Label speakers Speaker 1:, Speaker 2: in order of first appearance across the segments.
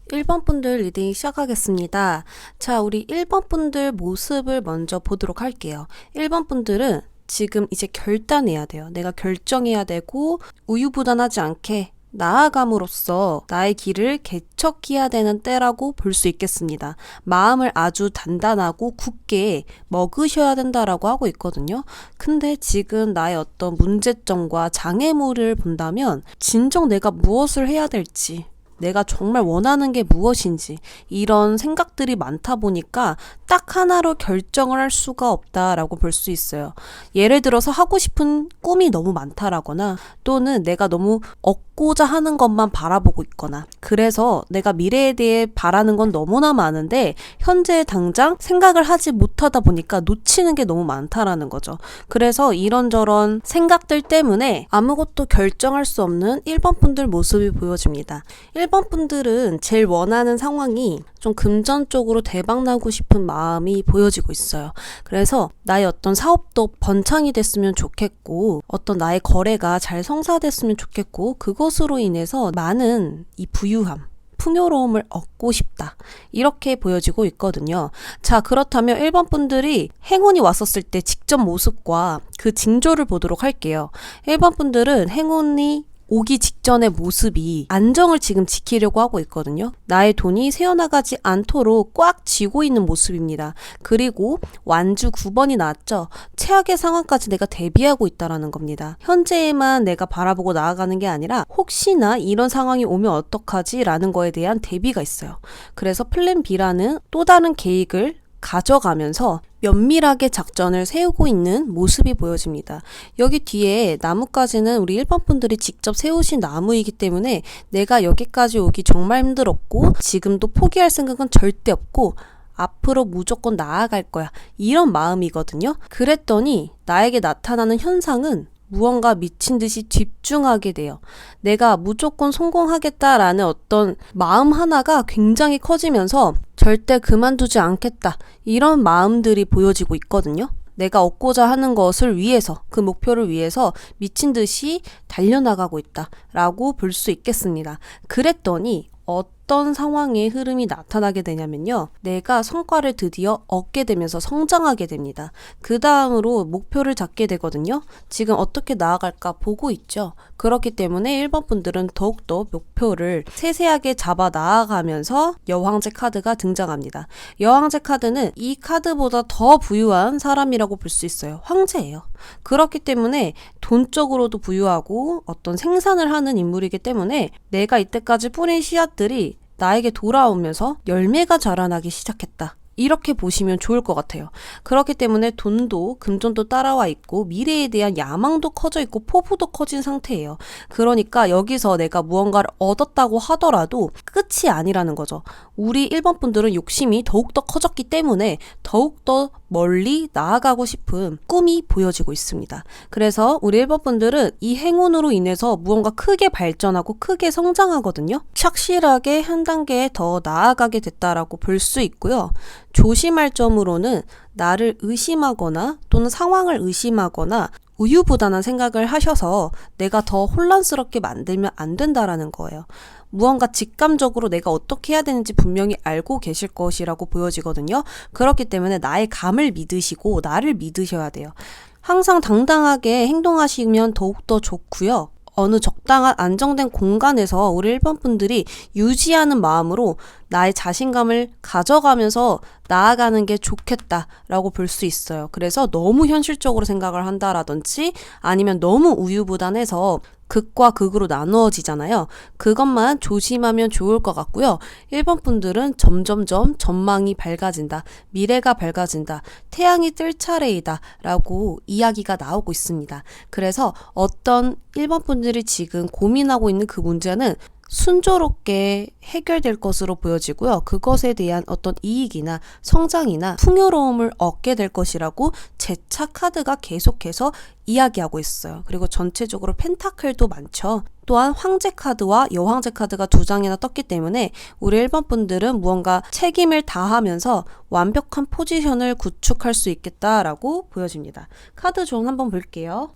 Speaker 1: 1번 분들 리딩 시작하겠습니다. 자, 우리 1번 분들 모습을 먼저 보도록 할게요. 1번 분들은 지금 이제 결단해야 돼요. 내가 결정해야 되고 우유부단하지 않게 나아감으로써 나의 길을 개척해야 되는 때라고 볼 수 있겠습니다. 마음을 아주 단단하고 굳게 먹으셔야 된다라고 하고 있거든요. 근데 지금 나의 어떤 문제점과 장애물을 본다면 진정 내가 무엇을 해야 될지, 내가 정말 원하는 게 무엇인지 이런 생각들이 많다 보니까 딱 하나로 결정을 할 수가 없다라고 볼 수 있어요. 예를 들어서 하고 싶은 꿈이 너무 많다라거나 또는 내가 너무 얻고자 하는 것만 바라보고 있거나, 그래서 내가 미래에 대해 바라는 건 너무나 많은데 현재 당장 생각을 하지 못하다 보니까 놓치는 게 너무 많다라는 거죠. 그래서 이런저런 생각들 때문에 아무것도 결정할 수 없는 1번 분들 모습이 보여집니다. 1번 분들은 제일 원하는 상황이 좀 금전적으로 대박나고 싶은 마음이 보여지고 있어요. 그래서 나의 어떤 사업도 번창이 됐으면 좋겠고, 어떤 나의 거래가 잘 성사됐으면 좋겠고, 그것으로 인해서 많은 이 부유함, 풍요로움을 얻고 싶다, 이렇게 보여지고 있거든요. 자, 그렇다면 1번 분들이 행운이 왔었을 때 직접 모습과 그 징조를 보도록 할게요. 1번 분들은 행운이 오기 직전의 모습이 안정을 지금 지키려고 하고 있거든요. 나의 돈이 새어나가지 않도록 꽉 쥐고 있는 모습입니다. 그리고 완주 9번이 나왔죠. 최악의 상황까지 내가 대비하고 있다라는 겁니다. 현재에만 내가 바라보고 나아가는 게 아니라 혹시나 이런 상황이 오면 어떡하지? 라는 거에 대한 대비가 있어요. 그래서 플랜 B라는 또 다른 계획을 가져가면서 면밀하게 작전을 세우고 있는 모습이 보여집니다. 여기 뒤에 나무까지는 우리 1번 분들이 직접 세우신 나무이기 때문에 내가 여기까지 오기 정말 힘들었고 지금도 포기할 생각은 절대 없고 앞으로 무조건 나아갈 거야, 이런 마음이거든요. 그랬더니 나에게 나타나는 현상은 무언가 미친 듯이 집중하게 돼요. 내가 무조건 성공하겠다라는 어떤 마음 하나가 굉장히 커지면서 절대 그만두지 않겠다, 이런 마음들이 보여지고 있거든요. 내가 얻고자 하는 것을 위해서, 그 목표를 위해서 미친 듯이 달려나가고 있다라고 볼 수 있겠습니다. 그랬더니 어떤 상황의 흐름이 나타나게 되냐면요. 내가 성과를 드디어 얻게 되면서 성장하게 됩니다. 그 다음으로 목표를 잡게 되거든요. 지금 어떻게 나아갈까 보고 있죠. 그렇기 때문에 1번 분들은 더욱더 목표를 세세하게 잡아 나아가면서 여황제 카드가 등장합니다. 여황제 카드는 이 카드보다 더 부유한 사람이라고 볼 수 있어요. 황제예요. 그렇기 때문에 돈적으로도 부유하고 어떤 생산을 하는 인물이기 때문에 내가 이때까지 뿌린 씨앗들이 나에게 돌아오면서 열매가 자라나기 시작했다, 이렇게 보시면 좋을 것 같아요. 그렇기 때문에 돈도 금전도 따라와 있고 미래에 대한 야망도 커져 있고 포부도 커진 상태예요. 그러니까 여기서 내가 무언가를 얻었다고 하더라도 끝이 아니라는 거죠. 우리 1번 분들은 욕심이 더욱더 커졌기 때문에 더욱더 멀리 나아가고 싶은 꿈이 보여지고 있습니다. 그래서 우리 1번 분들은 이 행운으로 인해서 무언가 크게 발전하고 크게 성장하거든요. 착실하게 한 단계 더 나아가게 됐다라고 볼 수 있고요. 조심할 점으로는 나를 의심하거나 또는 상황을 의심하거나 우유부단한 생각을 하셔서 내가 더 혼란스럽게 만들면 안 된다라는 거예요. 무언가 직감적으로 내가 어떻게 해야 되는지 분명히 알고 계실 것이라고 보여지거든요. 그렇기 때문에 나의 감을 믿으시고 나를 믿으셔야 돼요. 항상 당당하게 행동하시면 더욱더 좋고요. 어느 적당한 안정된 공간에서 우리 1번 분들이 유지하는 마음으로 나의 자신감을 가져가면서 나아가는 게 좋겠다라고 볼 수 있어요. 그래서 너무 현실적으로 생각을 한다라든지 아니면 너무 우유부단해서 극과 극으로 나누어지잖아요. 그것만 조심하면 좋을 것 같고요. 1번 분들은 점점점 전망이 밝아진다, 미래가 밝아진다, 태양이 뜰 차례이다 라고 이야기가 나오고 있습니다. 그래서 어떤 1번 분들이 지금 고민하고 있는 그 문제는 순조롭게 해결될 것으로 보여지고요. 그것에 대한 어떤 이익이나 성장이나 풍요로움을 얻게 될 것이라고 제차 카드가 계속해서 이야기하고 있어요. 그리고 전체적으로 펜타클도 많죠. 또한 황제 카드와 여황제 카드가 두 장이나 떴기 때문에 우리 1번 분들은 무언가 책임을 다하면서 완벽한 포지션을 구축할 수 있겠다라고 보여집니다. 카드 좀 한번 볼게요.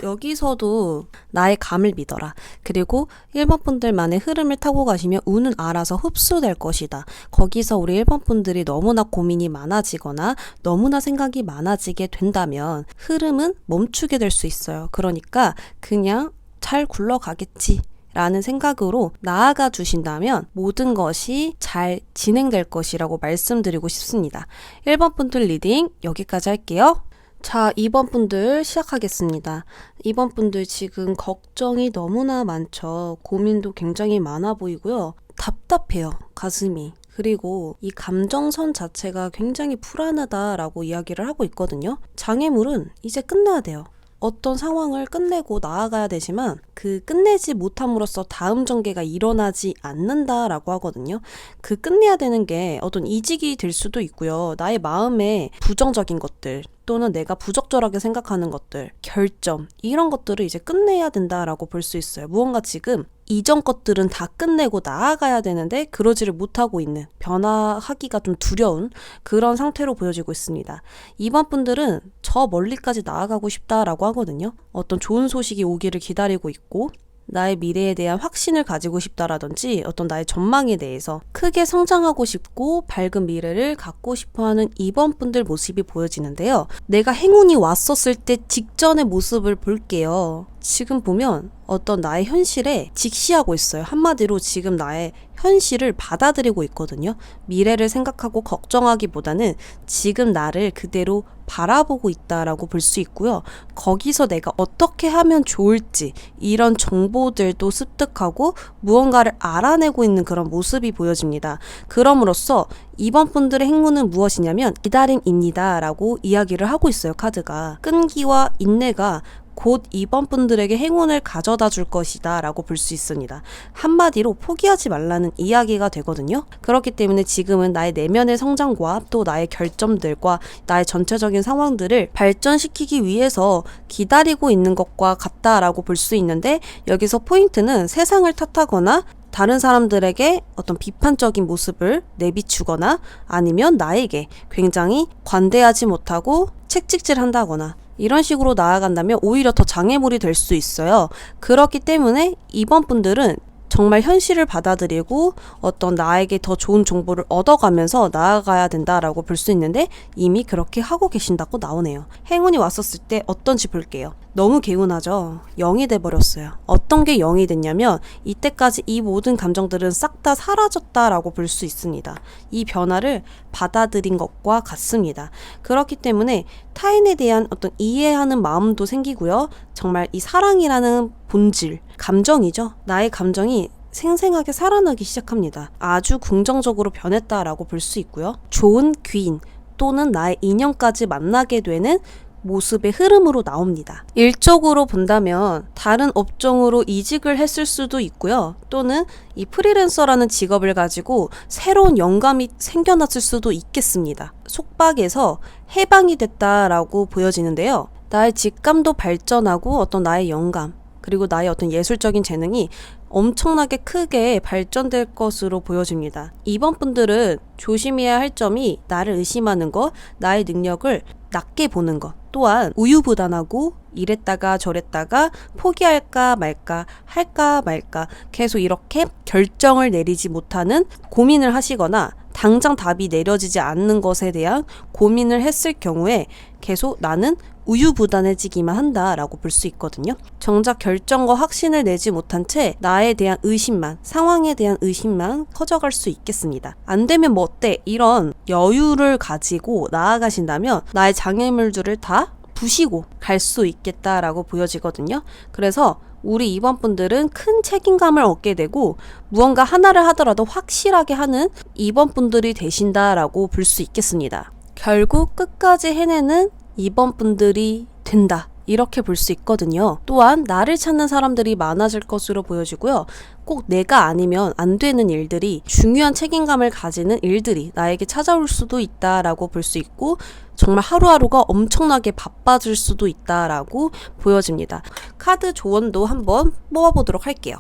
Speaker 1: 여기서도 나의 감을 믿어라. 그리고 1번 분들만의 흐름을 타고 가시면 운은 알아서 흡수될 것이다. 거기서 우리 1번 분들이 너무나 고민이 많아지거나 너무나 생각이 많아지게 된다면 흐름은 멈추게 될 수 있어요. 그러니까 그냥 잘 굴러가겠지 라는 생각으로 나아가 주신다면 모든 것이 잘 진행될 것이라고 말씀드리고 싶습니다. 1번 분들 리딩 여기까지 할게요. 자, 2번 분들 시작하겠습니다. 2번 분들 지금 걱정이 너무나 많죠. 고민도 굉장히 많아 보이고요. 답답해요, 가슴이. 그리고 이 감정선 자체가 굉장히 불안하다라고 이야기를 하고 있거든요. 장애물은 이제 끝내야 돼요. 어떤 상황을 끝내고 나아가야 되지만 그 끝내지 못함으로써 다음 전개가 일어나지 않는다라고 하거든요. 그 끝내야 되는 게 어떤 이직이 될 수도 있고요. 나의 마음에 부정적인 것들 또는 내가 부적절하게 생각하는 것들, 결점 이런 것들을 이제 끝내야 된다라고 볼 수 있어요. 무언가 지금 이전 것들은 다 끝내고 나아가야 되는데 그러지를 못하고 있는, 변화하기가 좀 두려운 그런 상태로 보여지고 있습니다. 2번 분들은 저 멀리까지 나아가고 싶다라고 하거든요. 어떤 좋은 소식이 오기를 기다리고 있고 나의 미래에 대한 확신을 가지고 싶다라든지 어떤 나의 전망에 대해서 크게 성장하고 싶고 밝은 미래를 갖고 싶어하는 2번 분들 모습이 보여지는데요. 내가 행운이 왔었을 때 직전의 모습을 볼게요. 지금 보면 어떤 나의 현실에 직시하고 있어요. 한마디로 지금 나의 현실을 받아들이고 있거든요. 미래를 생각하고 걱정하기보다는 지금 나를 그대로 바라보고 있다라고 볼 수 있고요. 거기서 내가 어떻게 하면 좋을지 이런 정보들도 습득하고 무언가를 알아내고 있는 그런 모습이 보여집니다. 그럼으로써 2번 분들의 행운은 무엇이냐면 기다림입니다 라고 이야기를 하고 있어요. 카드가 끈기와 인내가 곧 2번 분들에게 행운을 가져다 줄 것이다 라고 볼 수 있습니다. 한마디로 포기하지 말라는 이야기가 되거든요. 그렇기 때문에 지금은 나의 내면의 성장과 또 나의 결점들과 나의 전체적인 상황들을 발전시키기 위해서 기다리고 있는 것과 같다라고 볼 수 있는데, 여기서 포인트는 세상을 탓하거나 다른 사람들에게 어떤 비판적인 모습을 내비추거나 아니면 나에게 굉장히 관대하지 못하고 채찍질한다거나 이런 식으로 나아간다면 오히려 더 장애물이 될 수 있어요. 그렇기 때문에 2번 분들은 정말 현실을 받아들이고 어떤 나에게 더 좋은 정보를 얻어가면서 나아가야 된다라고 볼 수 있는데 이미 그렇게 하고 계신다고 나오네요. 행운이 왔었을 때 어떤지 볼게요. 너무 개운하죠? 0이 돼버렸어요. 어떤 게 0이 됐냐면 이때까지 이 모든 감정들은 싹 다 사라졌다라고 볼 수 있습니다. 이 변화를 받아들인 것과 같습니다. 그렇기 때문에 타인에 대한 어떤 이해하는 마음도 생기고요. 정말 이 사랑이라는 본질, 감정이죠. 나의 감정이 생생하게 살아나기 시작합니다. 아주 긍정적으로 변했다라고 볼 수 있고요. 좋은 귀인 또는 나의 인연까지 만나게 되는 모습의 흐름으로 나옵니다. 일적으로 본다면 다른 업종으로 이직을 했을 수도 있고요. 또는 이 프리랜서라는 직업을 가지고 새로운 영감이 생겨났을 수도 있겠습니다. 속박에서 해방이 됐다라고 보여지는데요. 나의 직감도 발전하고 어떤 나의 영감 그리고 나의 어떤 예술적인 재능이 엄청나게 크게 발전될 것으로 보여집니다. 2번 분들은 조심해야 할 점이 나를 의심하는 것, 나의 능력을 낮게 보는 것, 또한 우유부단하고 이랬다가 저랬다가 포기할까 말까 할까 말까 계속 이렇게 결정을 내리지 못하는 고민을 하시거나 당장 답이 내려지지 않는 것에 대한 고민을 했을 경우에 계속 나는 우유부단해지기만 한다라고 볼 수 있거든요. 정작 결정과 확신을 내지 못한 채 나에 대한 의심만, 상황에 대한 의심만 커져갈 수 있겠습니다. 안 되면 뭐 어때? 이런 여유를 가지고 나아가신다면 나의 장애물들을 다 부시고 갈 수 있겠다라고 보여지거든요. 그래서 우리 2번 분들은 큰 책임감을 얻게 되고 무언가 하나를 하더라도 확실하게 하는 2번 분들이 되신다라고 볼 수 있겠습니다. 결국 끝까지 해내는 2번 분들이 된다. 이렇게 볼 수 있거든요. 또한 나를 찾는 사람들이 많아질 것으로 보여지고요. 꼭 내가 아니면 안 되는 일들이, 중요한 책임감을 가지는 일들이 나에게 찾아올 수도 있다라고 볼 수 있고 정말 하루하루가 엄청나게 바빠질 수도 있다라고 보여집니다. 카드 조언도 한번 뽑아보도록 할게요.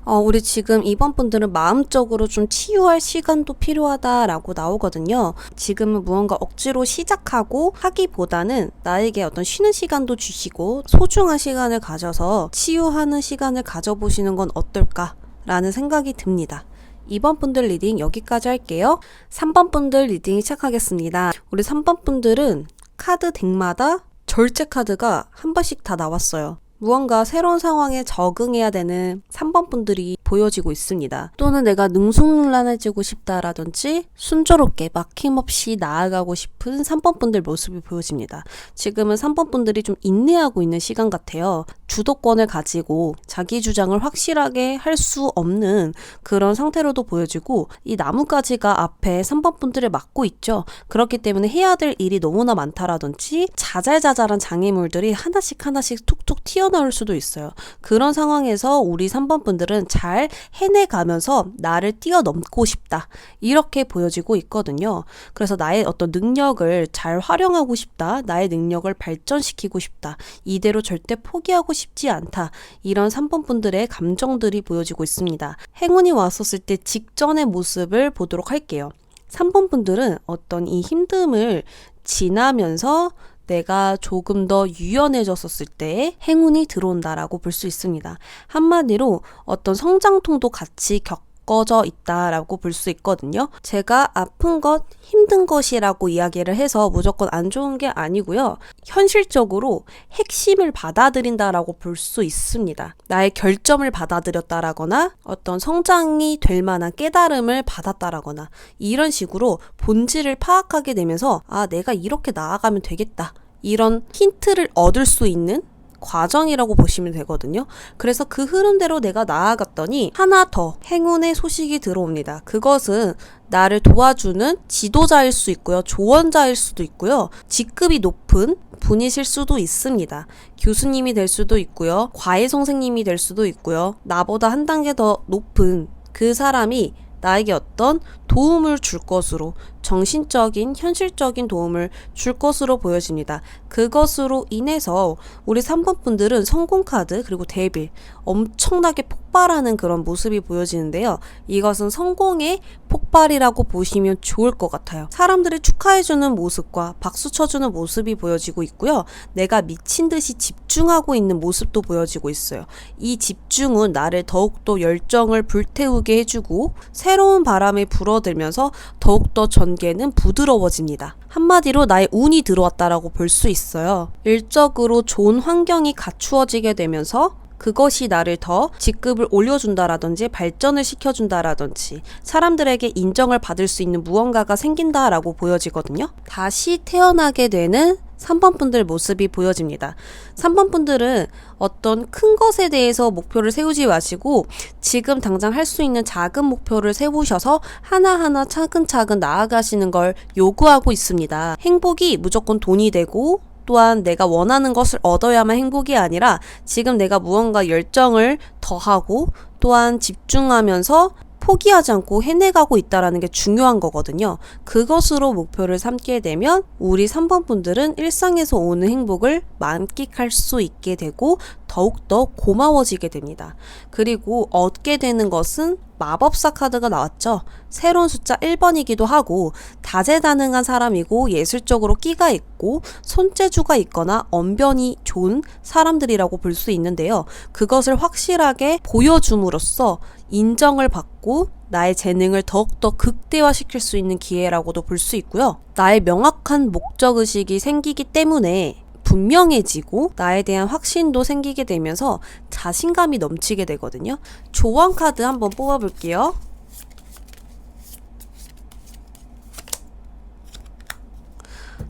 Speaker 1: 우리 지금 2번 분들은 마음적으로 좀 치유할 시간도 필요하다라고 나오거든요. 지금은 무언가 억지로 시작하고 하기보다는 나에게 어떤 쉬는 시간도 주시고 소중한 시간을 가져서 치유하는 시간을 가져보시는 건 어떨까라는 생각이 듭니다. 2번 분들 리딩 여기까지 할게요. 3번 분들 리딩 시작하겠습니다. 우리 3번 분들은 카드 덱마다 절제 카드가 한 번씩 다 나왔어요. 무언가 새로운 상황에 적응해야 되는 3번 분들이 보여지고 있습니다. 또는 내가 능숙능란해지고 싶다라든지 순조롭게 막힘없이 나아가고 싶은 3번 분들 모습이 보여집니다. 지금은 3번 분들이 좀 인내하고 있는 시간 같아요. 주도권을 가지고 자기 주장을 확실하게 할 수 없는 그런 상태로도 보여지고 이 나뭇가지가 앞에 3번 분들을 막고 있죠. 그렇기 때문에 해야 될 일이 너무나 많다라든지 자잘자잘한 장애물들이 하나씩 툭툭 튀어나올 수도 있어요. 그런 상황에서 우리 3번 분들은 잘 해내가면서 나를 뛰어넘고 싶다. 이렇게 보여지고 있거든요. 그래서 나의 어떤 능력을 잘 활용하고 싶다. 나의 능력을 발전시키고 싶다. 이대로 절대 포기하고 싶지 않다. 이런 3번 분들의 감정들이 보여지고 있습니다. 행운이 왔었을 때 직전의 모습을 보도록 할게요. 3번 분들은 어떤 이 힘듦을 지나면서 내가 조금 더 유연해졌었을 때 행운이 들어온다라고 볼 수 있습니다. 한마디로 어떤 성장통도 같이 겪어져 있다라고 볼 수 있거든요. 제가 아픈 것, 힘든 것이라고 이야기를 해서 무조건 안 좋은 게 아니고요. 현실적으로 핵심을 받아들인다라고 볼 수 있습니다. 나의 결점을 받아들였다라거나 어떤 성장이 될 만한 깨달음을 받았다라거나 이런 식으로 본질을 파악하게 되면서 내가 이렇게 나아가면 되겠다. 이런 힌트를 얻을 수 있는 과정이라고 보시면 되거든요. 그래서 그 흐름대로 내가 나아갔더니 하나 더 행운의 소식이 들어옵니다. 그것은 나를 도와주는 지도자일 수 있고요. 조언자일 수도 있고요. 직급이 높은 분이실 수도 있습니다. 교수님이 될 수도 있고요. 과외 선생님이 될 수도 있고요. 나보다 한 단계 더 높은 그 사람이 나에게 어떤 도움을 줄 것으로 정신적인 현실적인 도움을 줄 것으로 보여집니다. 그것으로 인해서 우리 3번 분들은 성공 카드 그리고 데빌 엄청나게 폭발하는 그런 모습이 보여지는데요. 이것은 성공의 폭발이라고 보시면 좋을 것 같아요. 사람들이 축하해주는 모습과 박수 쳐주는 모습이 보여지고 있고요. 내가 미친 듯이 집중하고 있는 모습도 보여지고 있어요. 이 집중은 나를 더욱더 열정을 불태우게 해주고 새로운 바람이 불어들면서 더욱더 전개는 부드러워집니다. 한마디로 나의 운이 들어왔다라고 볼 수 있어요. 일적으로 좋은 환경이 갖추어지게 되면서 그것이 나를 더 직급을 올려준다라든지 발전을 시켜준다라든지 사람들에게 인정을 받을 수 있는 무언가가 생긴다라고 보여지거든요. 다시 태어나게 되는 3번 분들 모습이 보여집니다. 3번 분들은 어떤 큰 것에 대해서 목표를 세우지 마시고 지금 당장 할 수 있는 작은 목표를 세우셔서 하나하나 차근차근 나아가시는 걸 요구하고 있습니다. 행복이 무조건 돈이 되고 또한 내가 원하는 것을 얻어야만 행복이 아니라 지금 내가 무언가 열정을 더하고 또한 집중하면서 포기하지 않고 해내가고 있다는 게 중요한 거거든요. 그것으로 목표를 삼게 되면 우리 3번 분들은 일상에서 오는 행복을 만끽할 수 있게 되고 더욱더 고마워지게 됩니다. 그리고 얻게 되는 것은 마법사 카드가 나왔죠. 새로운 숫자 1번이기도 하고 다재다능한 사람이고 예술적으로 끼가 있고 손재주가 있거나 언변이 좋은 사람들이라고 볼 수 있는데요. 그것을 확실하게 보여줌으로써 인정을 받고 나의 재능을 더욱더 극대화시킬 수 있는 기회라고도 볼 수 있고요. 나의 명확한 목적의식이 생기기 때문에 분명해지고 나에 대한 확신도 생기게 되면서 자신감이 넘치게 되거든요. 조언 카드 한번 뽑아볼게요.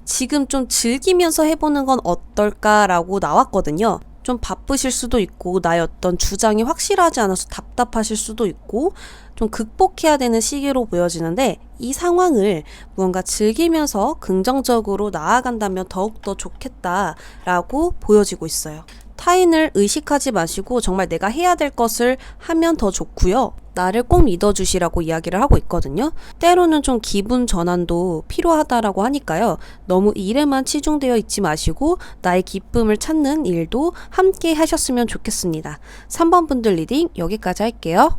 Speaker 1: 지금 좀 즐기면서 해보는 건 어떨까라고 나왔거든요. 좀 바쁘실 수도 있고 나의 어떤 주장이 확실하지 않아서 답답하실 수도 있고 좀 극복해야 되는 시기로 보여지는데 이 상황을 무언가 즐기면서 긍정적으로 나아간다면 더욱더 좋겠다라고 보여지고 있어요. 타인을 의식하지 마시고 정말 내가 해야 될 것을 하면 더 좋고요. 나를 꼭 믿어주시라고 이야기를 하고 있거든요. 때로는 좀 기분 전환도 필요하다라고 하니까요. 너무 일에만 치중되어 있지 마시고 나의 기쁨을 찾는 일도 함께 하셨으면 좋겠습니다. 3번 분들 리딩 여기까지 할게요.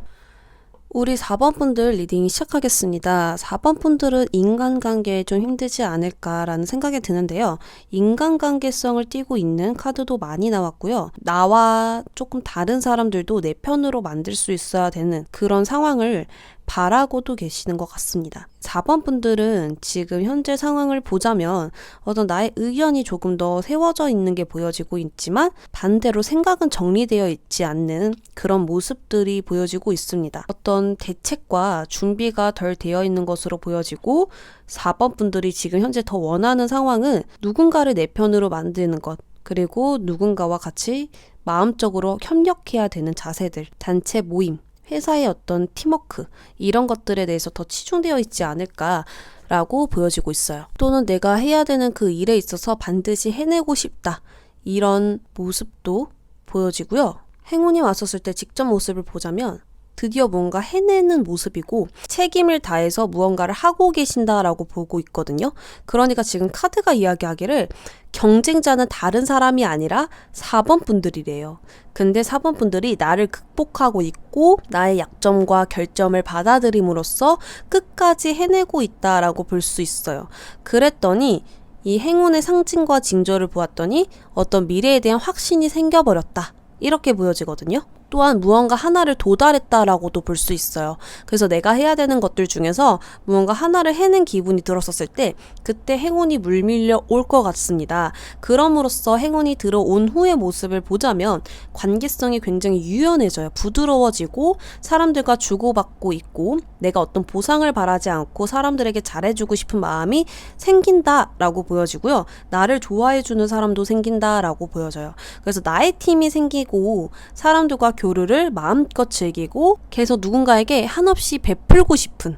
Speaker 1: 우리 4번 분들 리딩 시작하겠습니다. 4번 분들은 인간관계에 좀 힘들지 않을까라는 생각이 드는데요. 인간관계성을 띠고 있는 카드도 많이 나왔고요. 나와 조금 다른 사람들도 내 편으로 만들 수 있어야 되는 그런 상황을 바라고도 계시는 것 같습니다. 4번 분들은 지금 현재 상황을 보자면 어떤 나의 의견이 조금 더 세워져 있는 게 보여지고 있지만 반대로 생각은 정리되어 있지 않는 그런 모습들이 보여지고 있습니다. 어떤 대책과 준비가 덜 되어 있는 것으로 보여지고 4번 분들이 지금 현재 더 원하는 상황은 누군가를 내 편으로 만드는 것, 그리고 누군가와 같이 마음적으로 협력해야 되는 자세들, 단체 모임, 회사의 어떤 팀워크 이런 것들에 대해서 더 치중되어 있지 않을까라고 보여지고 있어요. 또는 내가 해야 되는 그 일에 있어서 반드시 해내고 싶다 이런 모습도 보여지고요. 행운이 왔었을 때 직접 모습을 보자면 드디어 뭔가 해내는 모습이고 책임을 다해서 무언가를 하고 계신다라고 보고 있거든요. 그러니까 지금 카드가 이야기하기를 경쟁자는 다른 사람이 아니라 4번 분들이래요. 근데 4번 분들이 나를 극복하고 있고 나의 약점과 결점을 받아들임으로써 끝까지 해내고 있다라고 볼 수 있어요. 그랬더니 이 행운의 상징과 징조를 보았더니 어떤 미래에 대한 확신이 생겨버렸다. 이렇게 보여지거든요. 또한 무언가 하나를 도달했다라고도 볼 수 있어요. 그래서 내가 해야 되는 것들 중에서 무언가 하나를 해낸 기분이 들었었을 때 그때 행운이 물밀려 올 것 같습니다. 그럼으로써 행운이 들어온 후의 모습을 보자면 관계성이 굉장히 유연해져요. 부드러워지고 사람들과 주고받고 있고 내가 어떤 보상을 바라지 않고 사람들에게 잘해주고 싶은 마음이 생긴다라고 보여지고요. 나를 좋아해주는 사람도 생긴다라고 보여져요. 그래서 나의 팀이 생기고 사람들과 교류를 마음껏 즐기고 계속 누군가에게 한없이 베풀고 싶은,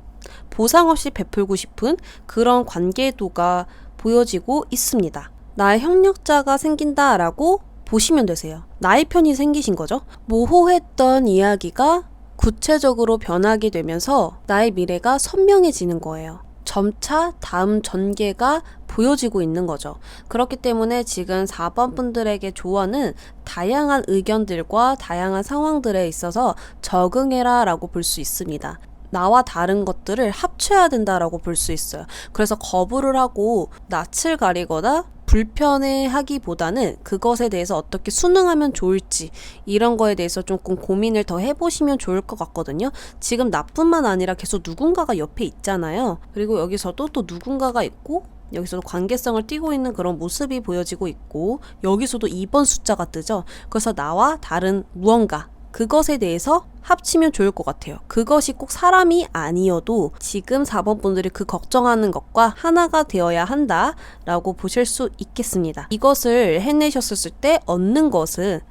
Speaker 1: 보상 없이 베풀고 싶은 그런 관계도가 보여지고 있습니다. 나의 협력자가 생긴다라고 보시면 되세요. 나의 편이 생기신 거죠. 모호했던 이야기가 구체적으로 변하게 되면서 나의 미래가 선명해지는 거예요. 점차 다음 전개가 보여지고 있는 거죠. 그렇기 때문에 지금 4번 분들에게 조언은 다양한 의견들과 다양한 상황들에 있어서 적응해라 라고 볼 수 있습니다. 나와 다른 것들을 합쳐야 된다라고 볼 수 있어요. 그래서 거부를 하고 낯을 가리거나 불편해하기보다는 그것에 대해서 어떻게 순응하면 좋을지 이런 거에 대해서 조금 고민을 더 해보시면 좋을 것 같거든요. 지금 나뿐만 아니라 계속 누군가가 옆에 있잖아요. 그리고 여기서도 또 누군가가 있고 여기서도 관계성을 띠고 있는 그런 모습이 보여지고 있고 여기서도 2번 숫자가 뜨죠. 그래서 나와 다른 무언가 그것에 대해서 합치면 좋을 것 같아요. 그것이 꼭 사람이 아니어도 지금 4번 분들이 그 걱정하는 것과 하나가 되어야 한다라고 보실 수 있겠습니다. 이것을 해내셨을 때 얻는 것은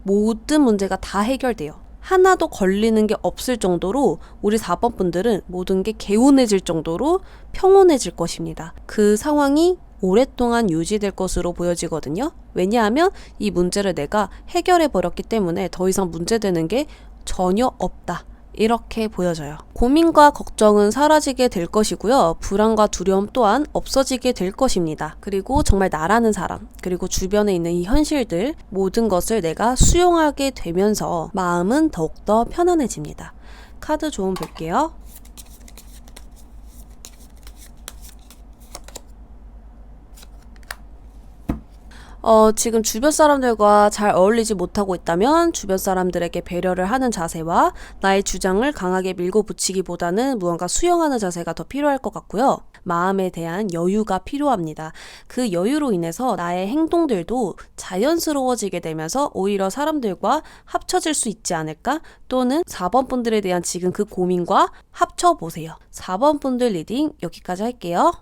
Speaker 1: 모든 문제가 다 해결돼요. 하나도 걸리는 게 없을 정도로 우리 4번 분들은 모든 게 개운해질 정도로 평온해질 것입니다. 그 상황이 오랫동안 유지될 것으로 보여지거든요. 왜냐하면 이 문제를 내가 해결해 버렸기 때문에 더 이상 문제되는 게 전혀 없다. 이렇게 보여져요. 고민과 걱정은 사라지게 될 것이고요. 불안과 두려움 또한 없어지게 될 것입니다. 그리고 정말 나라는 사람, 그리고 주변에 있는 이 현실들 모든 것을 내가 수용하게 되면서 마음은 더욱더 편안해집니다. 카드 조언 볼게요. 지금 주변 사람들과 잘 어울리지 못하고 있다면 주변 사람들에게 배려를 하는 자세와 나의 주장을 강하게 밀고 붙이기보다는 무언가 수용하는 자세가 더 필요할 것 같고요. 마음에 대한 여유가 필요합니다. 그 여유로 인해서 나의 행동들도 자연스러워지게 되면서 오히려 사람들과 합쳐질 수 있지 않을까? 또는 4번 분들에 대한 지금 그 고민과 합쳐보세요. 4번 분들 리딩 여기까지 할게요.